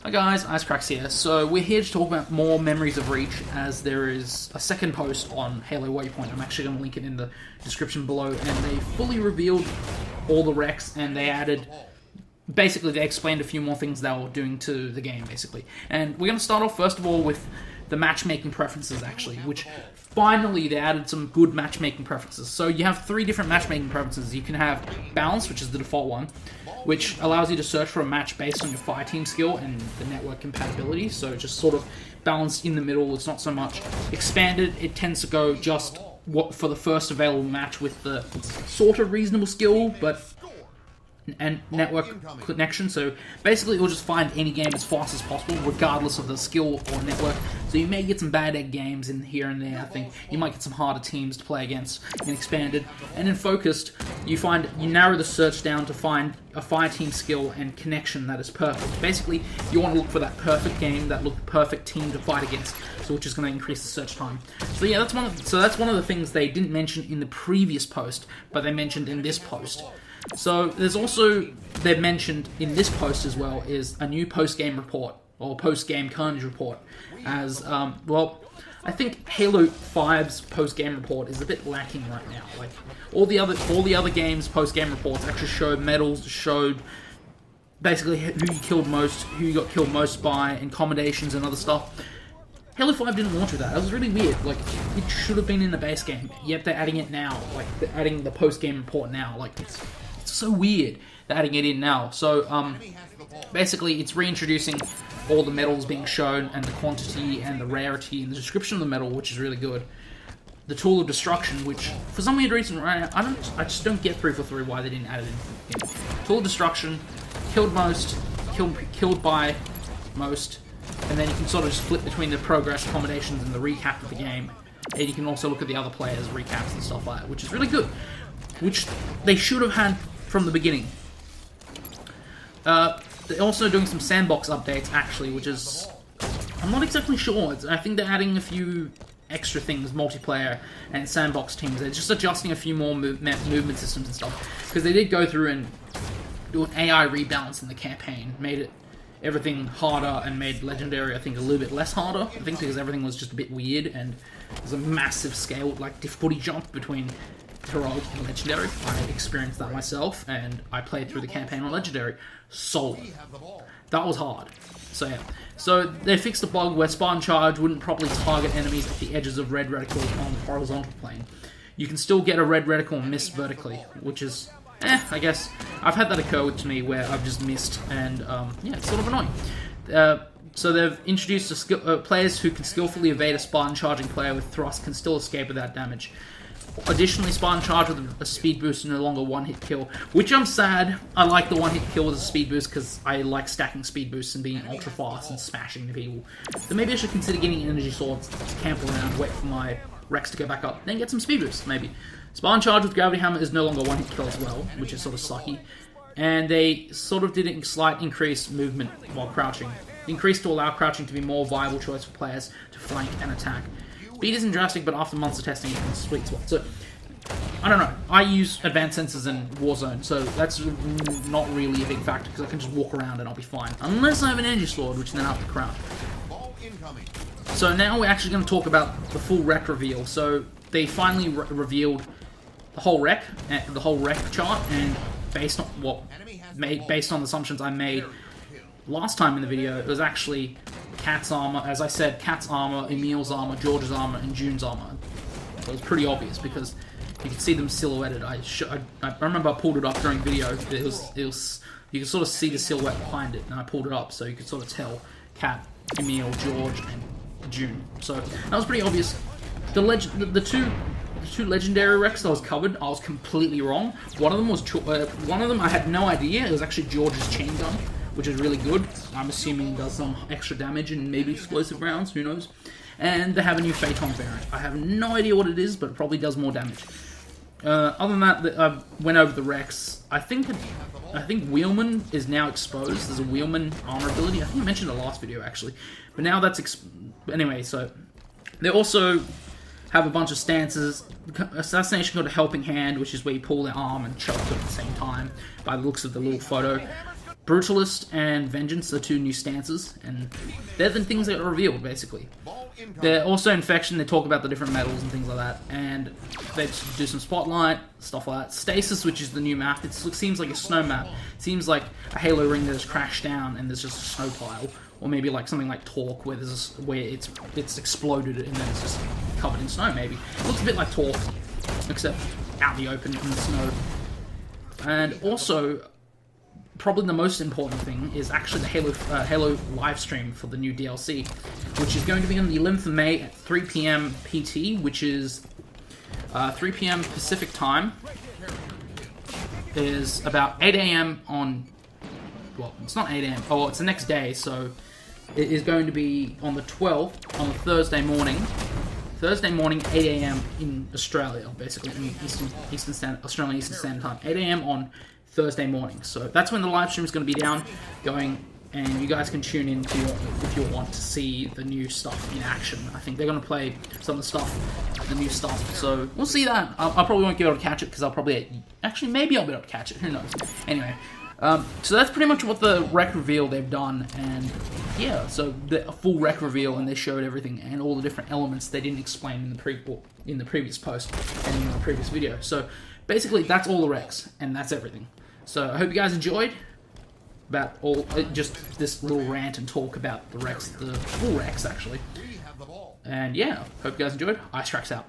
Hi guys, Icekraks here. So we're here to talk about more Memories of Reach, as there is a second post on Halo Waypoint. I'm actually going to link it in the description below, and they fully revealed all the wrecks, and they added... Basically, they explained a few more things they were doing to the game, basically. And we're going to start off, first of all, with the matchmaking preferences, actually, which finally they added some good matchmaking preferences. So you have 3 different matchmaking preferences. You can have Balance, which is the default one, which allows you to search for a match based on your fireteam skill and the network compatibility. So just sort of balanced in the middle. It's not so much expanded. It tends to go just for the first available match with the sort of reasonable skill, but and network connection. So basically it will just find any game as fast as possible regardless of the skill or network. So you may get some bad egg games in here and there. I think you might get some harder teams to play against in Expanded. And in Focused, you narrow the search down to find a fireteam skill and connection that is perfect. Basically, you want to look for that perfect game, that perfect team to fight against, so which is going to increase the search time. So yeah, that's one of the things they didn't mention in the previous post, but they mentioned in this post. So there's also, they've mentioned in this post as well, is a new post-game report, or post-game carnage report, as, well, I think Halo 5's post-game report is a bit lacking right now. Like, all the other games' post-game reports actually showed medals, showed basically who you killed most, who you got killed most by, accommodations and other stuff. Halo 5 didn't launch with that. That was really weird. Like, it should have been in the base game, yet they're adding it now. Like, they're adding the post-game report now. Like, it's so weird they're adding it in now. So, basically, it's reintroducing all the medals being shown, and the quantity, and the rarity, and the description of the medal, which is really good. The Tool of Destruction, which, for some weird reason, right, I just don't get 343 why they didn't add it in. Tool of Destruction, killed most, killed by most, and then you can sort of just flip between the progress, accommodations, and the recap of the game. And you can also look at the other players' recaps and stuff like that, which is really good. Which they should have had from the beginning. They're also doing some sandbox updates, actually, which is... I'm not exactly sure. I think they're adding a few extra things, multiplayer and sandbox teams. They're just adjusting a few more movement systems and stuff. Because they did go through and do an AI rebalance in the campaign. Made it everything harder and made Legendary, I think, a little bit less harder. I think because everything was just a bit weird and there's a massive scale, like, difficulty jump between Heroic and Legendary. I experienced that myself, and I played through the campaign on Legendary solo. That was hard. So yeah. So they fixed the bug where Spartan Charge wouldn't properly target enemies at the edges of red reticles on the horizontal plane. You can still get a red reticle missed vertically, which is, I guess. I've had that occur to me where I've just missed, and yeah, it's sort of annoying. So they've introduced players who can skillfully evade a Spartan charging player with thrust can still escape without damage. Additionally, Spartan Charge with a speed boost is no longer one-hit kill, which I'm sad. I like the one-hit kill with a speed boost because I like stacking speed boosts and being ultra-fast and smashing the people. So maybe I should consider getting energy swords to camp around, wait for my Rex to go back up, then get some speed boosts, maybe. Spartan Charge with Gravity Hammer is no longer one-hit kill as well, which is sort of sucky. And they sort of did a slight increase movement while crouching. Increased to allow crouching to be a more viable choice for players to flank and attack. Speed isn't drastic, but after months of testing, it's a sweet spot. So, I don't know. I use advanced sensors in Warzone, so that's not really a big factor, because I can just walk around and I'll be fine. Unless I have an energy sword, which then I have to crouch. So now we're actually going to talk about the full wreck reveal. So they finally revealed the whole wreck chart, and based on the assumptions I made last time in the video, it was actually Cat's armor, as I said, Cat's armor, Emil's armor, George's armor, and June's armor. So it was pretty obvious because you could see them silhouetted. I remember I pulled it up during video. It was you could sort of see the silhouette behind it, and I pulled it up so you could sort of tell Cat, Emil, George, and June. So that was pretty obvious. The two legendary wrecks that was covered, I was completely wrong. One of them I had no idea. It was actually George's chain gun, which is really good. I'm assuming it does some extra damage and maybe explosive rounds, who knows. And they have a new Phaeton variant. I have no idea what it is, but it probably does more damage. Other than that, I went over the Rex. I think Wheelman is now exposed. There's a Wheelman armor ability. I think I mentioned it in the last video, actually. But now that's... Anyway, so... They also have a bunch of stances. Assassination got a helping hand, which is where you pull their arm and choke them at the same time, by the looks of the little photo. Brutalist and Vengeance are 2 new stances, and they're the things that are revealed, basically. They're also Infection, they talk about the different metals and things like that, and they do some Spotlight, stuff like that. Stasis, which is the new map, it seems like a snow map. It seems like a Halo ring that has crashed down and there's just a snow pile. Or maybe like something like Torque, where it's exploded and then it's just covered in snow, maybe. It looks a bit like Torque, except out in the open in the snow. And also, probably the most important thing is actually the Halo live stream for the new DLC, which is going to be on the 11th of May at 3 PM PT, which is 3 PM Pacific time. Is about 8 AM on... Well, it's not 8 AM. Oh, it's the next day, so it is going to be on the 12th, on a Thursday morning. Thursday morning, 8 AM in Australia, basically, in Australian Eastern Standard Time. 8 AM on Thursday morning. So that's when the live stream is going to be going, and you guys can tune in if you want to see the new stuff in action. I think they're going to play some of the new stuff. So we'll see that. I probably won't be able to catch it because actually maybe I'll be able to catch it. Who knows? Anyway. So that's pretty much what the rec reveal they've done, and yeah, so a full rec reveal, and they showed everything and all the different elements they didn't explain in the previous post and in the previous video. So basically, that's all the recs, and that's everything. So I hope you guys enjoyed about just this little rant and talk about the recs, the full recs actually. And yeah, hope you guys enjoyed. Icekraks out.